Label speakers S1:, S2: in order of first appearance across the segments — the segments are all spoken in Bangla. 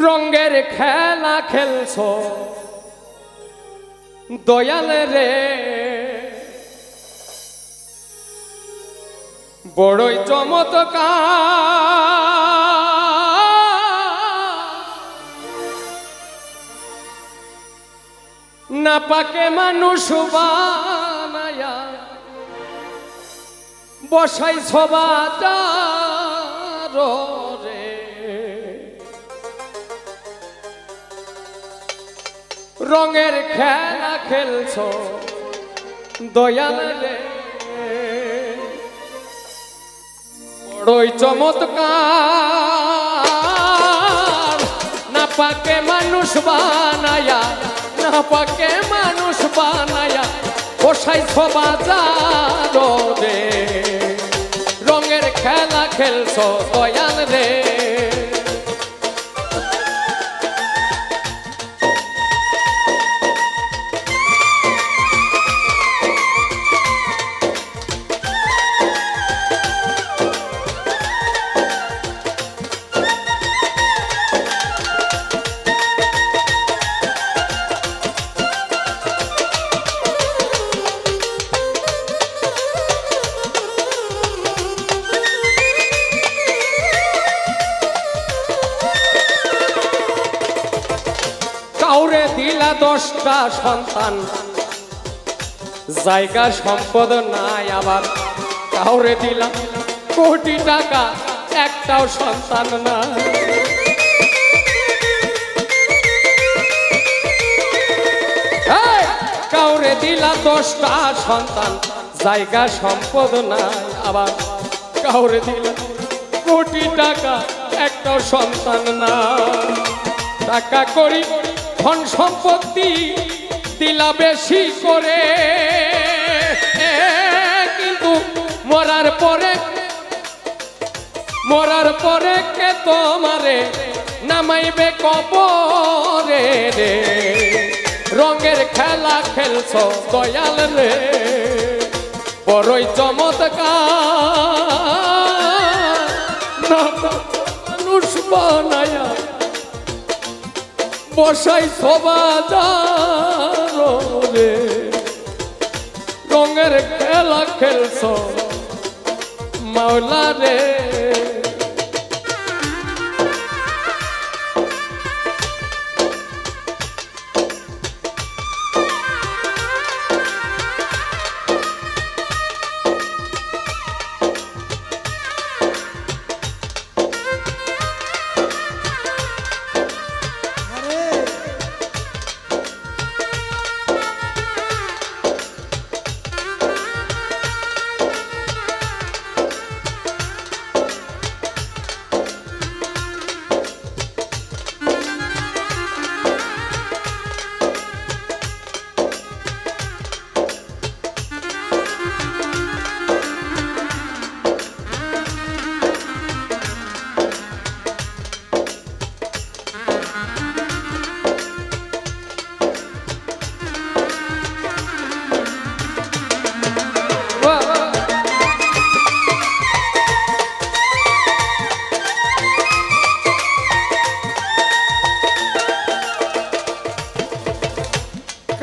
S1: রঙের খেলা খেলছো দয়াল রে, বড়ই চমৎকার। না পাকে মানুষ বানায়া বসাইছ বাজার রে, রঙের খেলা খেলছো দয়াল রে, বড়ই চমৎকার। না পাকে মানুষ বানায়া, না পাকে মানুষ বানায়া বসাইছ বাজার রে, রঙের খেলা খেলছো দয়াল রে। কাউরে দিলা 10টা সন্তান, জায়গা সম্পদ নাই, আবার কাউরে দিলা কোটি টাকা, একটাও সন্তান নাই। কাউরে দিলা 10টা সন্তান, জায়গা সম্পদ নাই, আবার কাউরে দিলা কোটি টাকা, একটাও সন্তান নাই। টাকা করি ধন সম্পত্তি দিলা বেশি করে, কিন্তু মরার পরে কে তোমারে নামাইবে কবরে রে, রঙের খেলা খেলছো দয়াল রে, বড়ই চমৎকার। না মানুষ বানায়া বসাইছ বাজার রে, রঙের খেলা খেলছো মাওলা রে।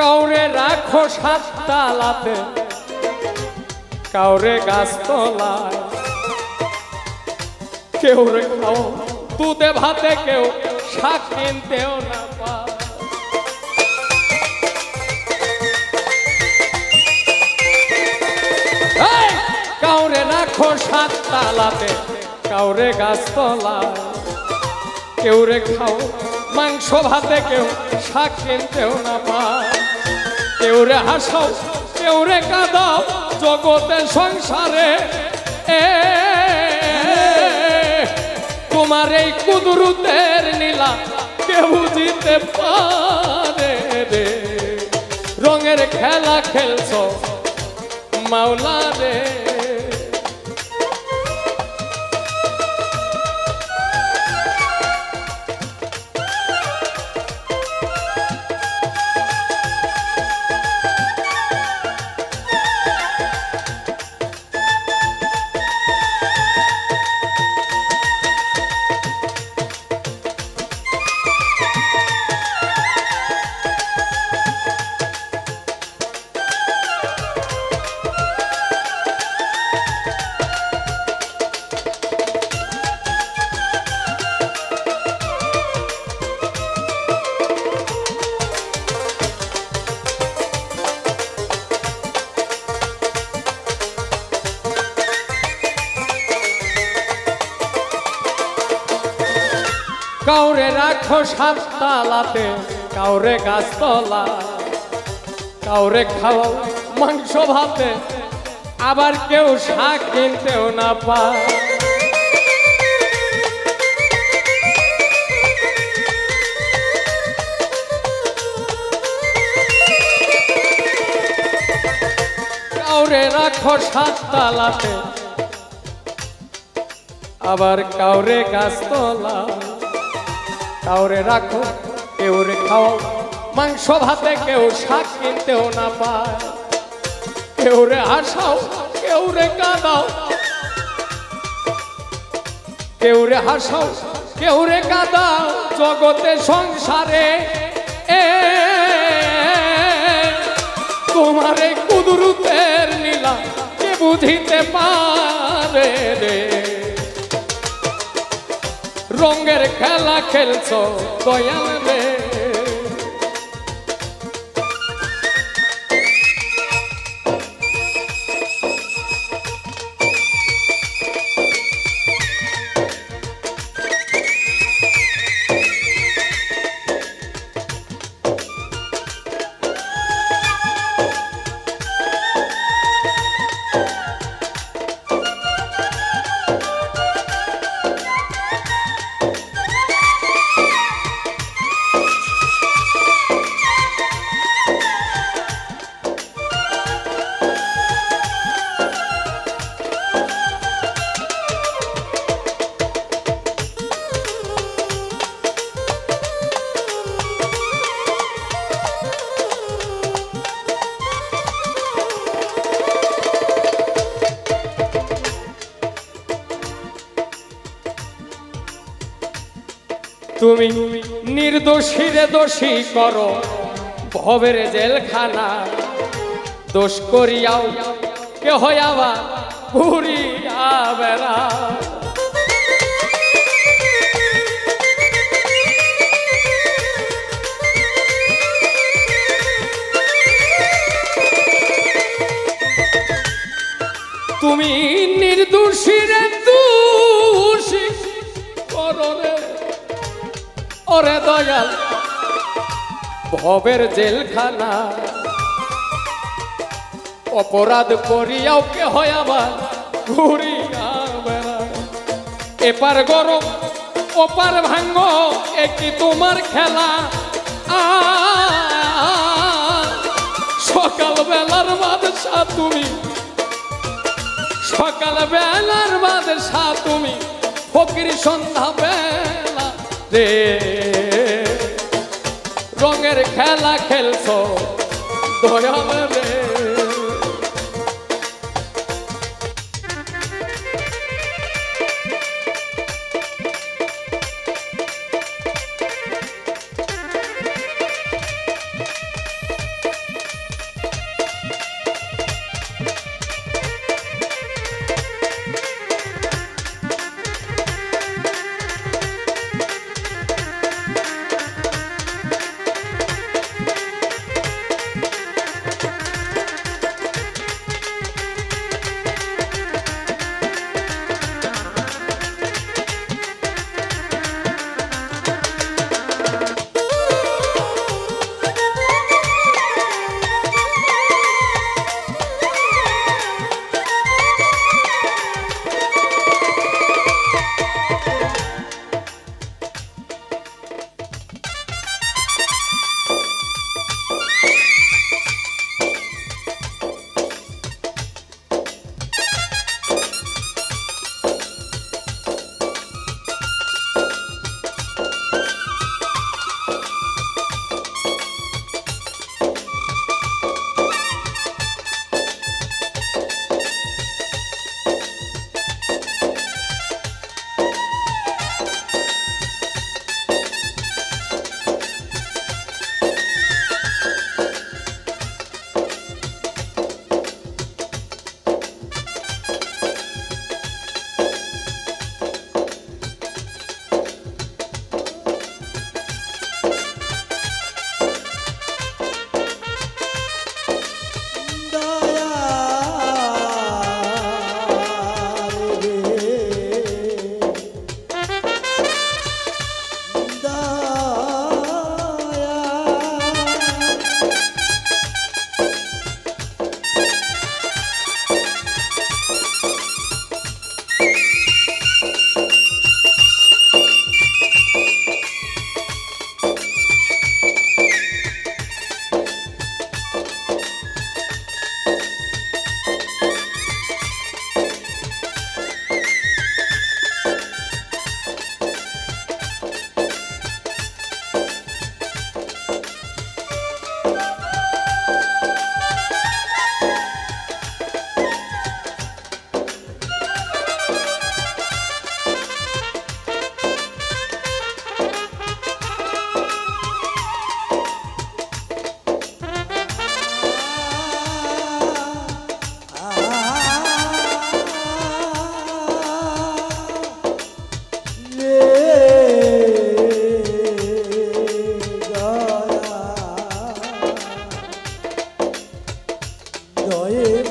S1: কাউরে রাখো 7 তালাতে, কাউরে গাছতলায়, কেউ রে খাও দুধে ভাতে, কেউ শাক কিনতেও না পায়। কাউরে রাখো 7 তালাতে, কাউরে গাছতলায়, কেউ রে খাও মাংস ভাতে, কেউ শাক কিনতেও না পায়। কেউ রে হাসাও, কেউ রে কাঁদাও জগতে সংসারে, তোমার এই কুদরতের নীলা কেউ বুঝিতে পারে রে, রঙের খেলা খেলছো মাওলা রে। কাউরে রাখো সাততালাতে, কাউরে গাছতলা, কাউরে খাওয়াও মাংস ভাতে, আবার কেউ শাক কিনতেও না পায়। কাউরে রাখো সাততালাতে, আবার কাউরে গাছতলা, কাউরে রাখো কেউরে খাও মাংস ভাতে, কেউ শাক কিনতেও না পায়। কেউরে হাসাও কেউরে কাঁদাও, কেউরে হাসাও কেউরে কাঁদাও, জগতে সংসারে তোমারে কুদরতের নীলা কে বুঝিতে পারে রে। রঙের খেলা খেলছো দয়াল রে। তুমি নির্দোষীরে দোষী করো ভবের জেলখানা, দোষ করিয়াও কে হইয়াবা ঘুরিয়া বেড়া। তুমি নির্দোষীরে দোষী করো রে ওরে দয়াল ভবের জেলখানা, অপরাধ করিয়াও কে হয় আবার ঘুরিয়া বেড়ায়। এপার গরম ওপার ভাঙ্গ একই তোমার খেলা, সকাল বেলার বাদশা তুমি, সকাল বেলার বাদশা তুমি, ফকির সন্ধ্যা বেলা রে। রঙের খেলা খেলছো দয়াল রে।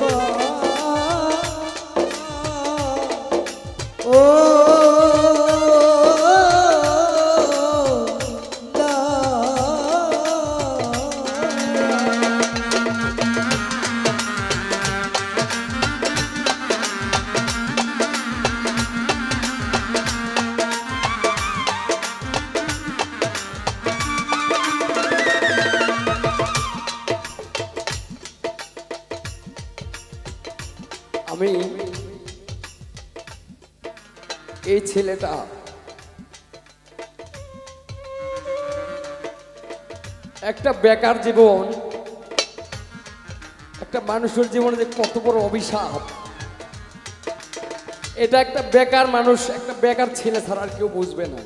S2: বা ও
S1: আমি এই ছেলেটা একটা বেকার জীবন, একটা মানুষের জীবনে যে কত বড় অভিশাপ, এটা একটা বেকার মানুষ, একটা বেকার ছেলে ছাড়া আর কেউ বুঝবে না।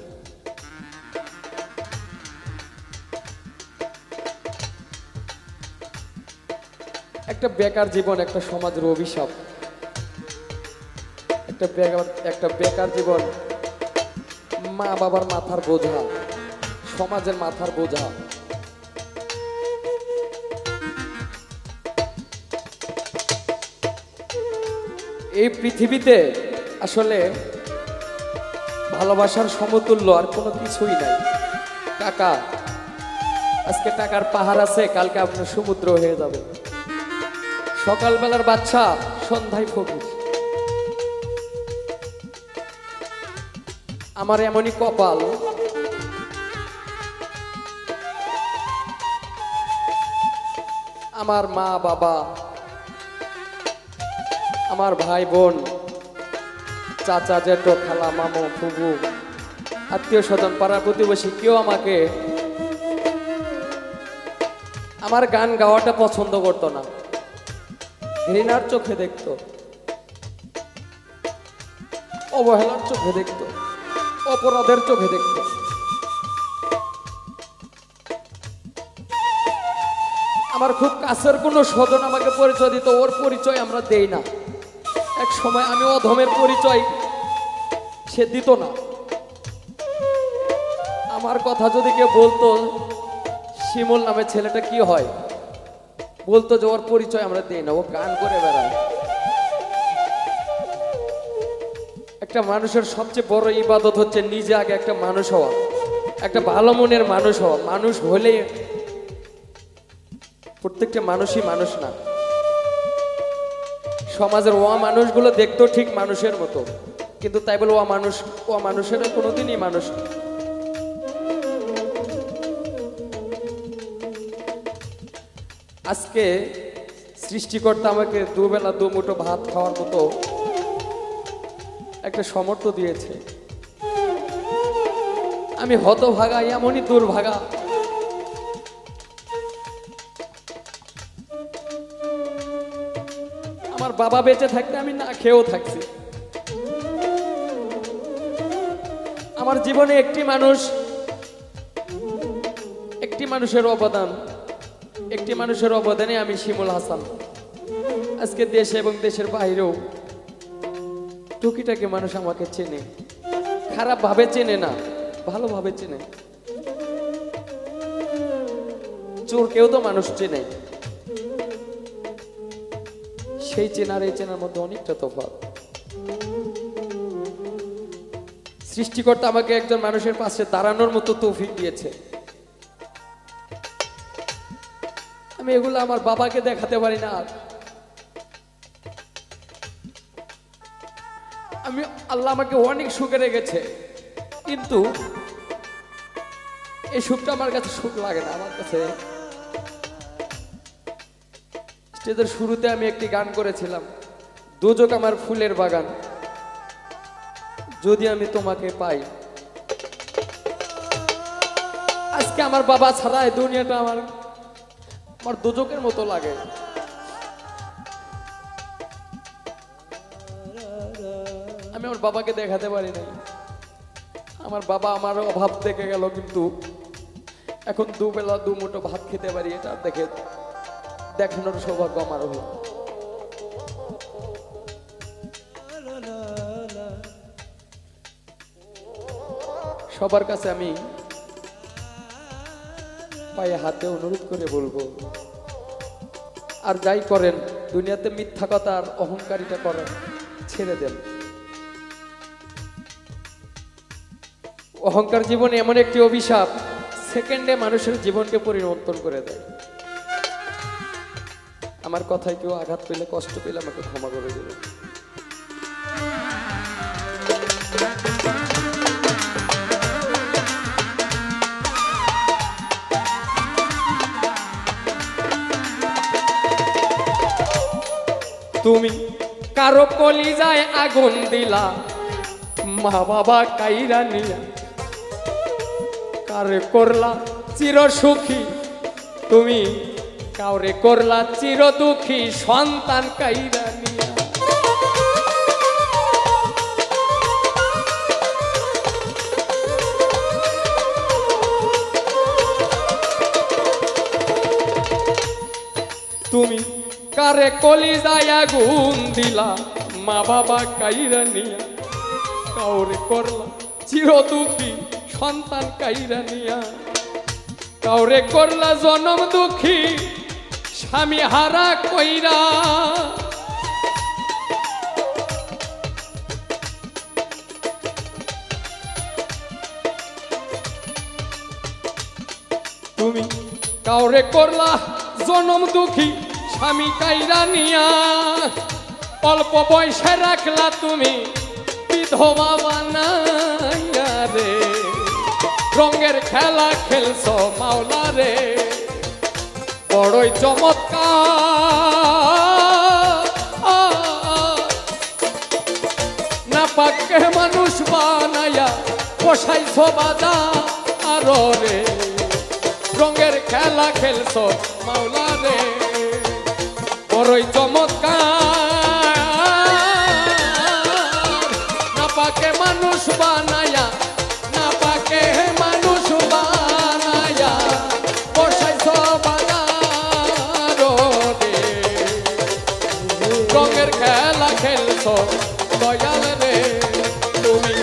S1: একটা বেকার জীবন একটা সমাজের অভিশাপ, একটা বেকার জীবন মা বাবার মাথার বোঝা, সমাজের মাথার বোঝা। এই পৃথিবীতে আসলে ভালোবাসার সমতুল্য আর কোনো কিছুই নাই। টাকা, আজকে টাকার পাহাড় আছে, কালকে আপনার সমুদ্র হয়ে যাবে। সকালবেলার বাচ্চা, সন্ধ্যায় ফকির। আমার এমনই কপাল, আমার মা বাবা, আমার ভাই বোন, চাচা জেঠো, খালা মামু ফুবু, আত্মীয় স্বজন, পাড়া প্রতিবেশী কেউ আমাকে আমার গান গাওয়াটা পছন্দ করতো না, ঘৃণার চোখে দেখতো, অবহেলার চোখে দেখতো, অপরাধের চোখে দেখতো। আমার খুব কাছের কোনো স্বজন আমাকে পরিচয় দিত, ওর পরিচয় আমরা দেই না। এক সময় আমি অধমের পরিচয় সে দিত না। আমার কথা যদি কেউ বলতো শিমুল নামে ছেলেটা কি হয়, বলতো যে ওর পরিচয় আমরা দেই না, ও গান করে বেড়ায়। একটা মানুষের সবচেয়ে বড় ইবাদত হচ্ছে নিজে আগে একটা মানুষ হওয়া, একটা ভালো মনের মানুষ হওয়া। মানুষ হলে প্রত্যেকটা মানুষই মানুষ না। সমাজের ও মানুষগুলো দেখতো ঠিক মানুষের মতো, কিন্তু তাই বলে ও মানুষের কোনোদিনই মানুষ না। আজকে সৃষ্টিকর্তা আমাকে দুবেলা দুমুঠো ভাত খাওয়ার মতো একটা সামর্থ্য দিয়েছে। আমি হতভাগা, এমনই দুর্ভাগা। আমার বাবা বেঁচে থাকতে আমি না খেয়েও থাকছি। আমার জীবনে একটি মানুষের অবদানে আমি শিমুল হাসান আজকে দেশে এবং দেশের বাইরেও টুকিটাকি মানুষ আমাকে চেনে। খারাপ ভাবে চেনে না, ভালোভাবে চেনে। চোর কেউ তো মানুষ চেনে, সেই চেনার এই চেনার মধ্যে অনেকটা তফাৎ। সৃষ্টিকর্তা আমাকে একজন মানুষের পাশে দাঁড়ানোর মতো তৌফিক দিয়েছে। আমি এগুলো আমার বাবাকে দেখাতে পারি না। আল্লাহ আমাকে অনেক সুখে রেখেছে, কিন্তু এই সুখটা আমার কাছে সুখ লাগে না। আমার কাছে স্টেজের শুরুতে আমি একটি গান করেছিলাম, দোজক আমার ফুলের বাগান, যদি আমি তোমাকে পাই। আজকে আমার বাবা ছাড়া এই দুনিয়াটা আমার দোজকের মতো লাগে। আমি আমার বাবাকে দেখাতে পারি নাই। আমার বাবা আমার অভাব দেখে গেল, কিন্তু এখন দুবেলা দুমুঠো ভাত খেতে পারি, এটা দেখানোর সৌভাগ্য আমার হলো। সবার কাছে আমি পায়ে হাতে অনুরোধ করে বলবো, আর যাই করেন দুনিয়াতে মিথ্যা কথা আর অহংকারিতা করেন, ছেড়ে দেন। অহংকার জীবনে এমন একটি অভিশাপ, সেকেন্ডে মানুষের জীবনকে পরিবর্তন করে দেয়। আমার কথায় কেউ আঘাত পেলে, কষ্ট পেলে আমাকে ক্ষমা করে দেবে। তুমি কারো কলিজায় আগুন দিলা, মা বাবা কাইরা নিয়া, কারে করলা চির সুখী, তুমি কাউরে করলা চির দুঃখী, সন্তান কাইরা নিয়া। তুমি কারে কলিজায় আগুন দিলা, মা বাবা কাইরা নিয়া, কাউরে করলা চির দুঃখী, সন্তান কাইরা নিয়া। কাউরে করলা জনম দুঃখী, স্বামী হারা কইরা। তুমি কাউরে করলা জনম দুঃখী, স্বামী কাইরা নিয়া। অল্প বয়সে রাখলা তুমি বিধবা বানাইয়া রে, রঙের খেলা খেলছো মাওলা রে, বড়ই চমৎকার। না পাকে মানুষ বানাইয়া বসাইছো বাজার রে, রঙের খেলা খেলছো মাওলা রে, বড়ই চমৎকার। না পাকে মানুষ বানাইয়া, না পাকে মানুষ বানাইয়া বসাইছো বাজার রে, রঙের খেলা খেলছো দয়াল রে, তুমি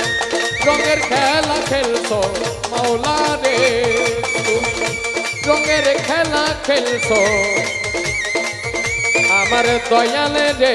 S1: রঙের খেলা খেলছো মাওলা রে, তুমি রঙের খেলা খেলছো আমার দয়াল রে।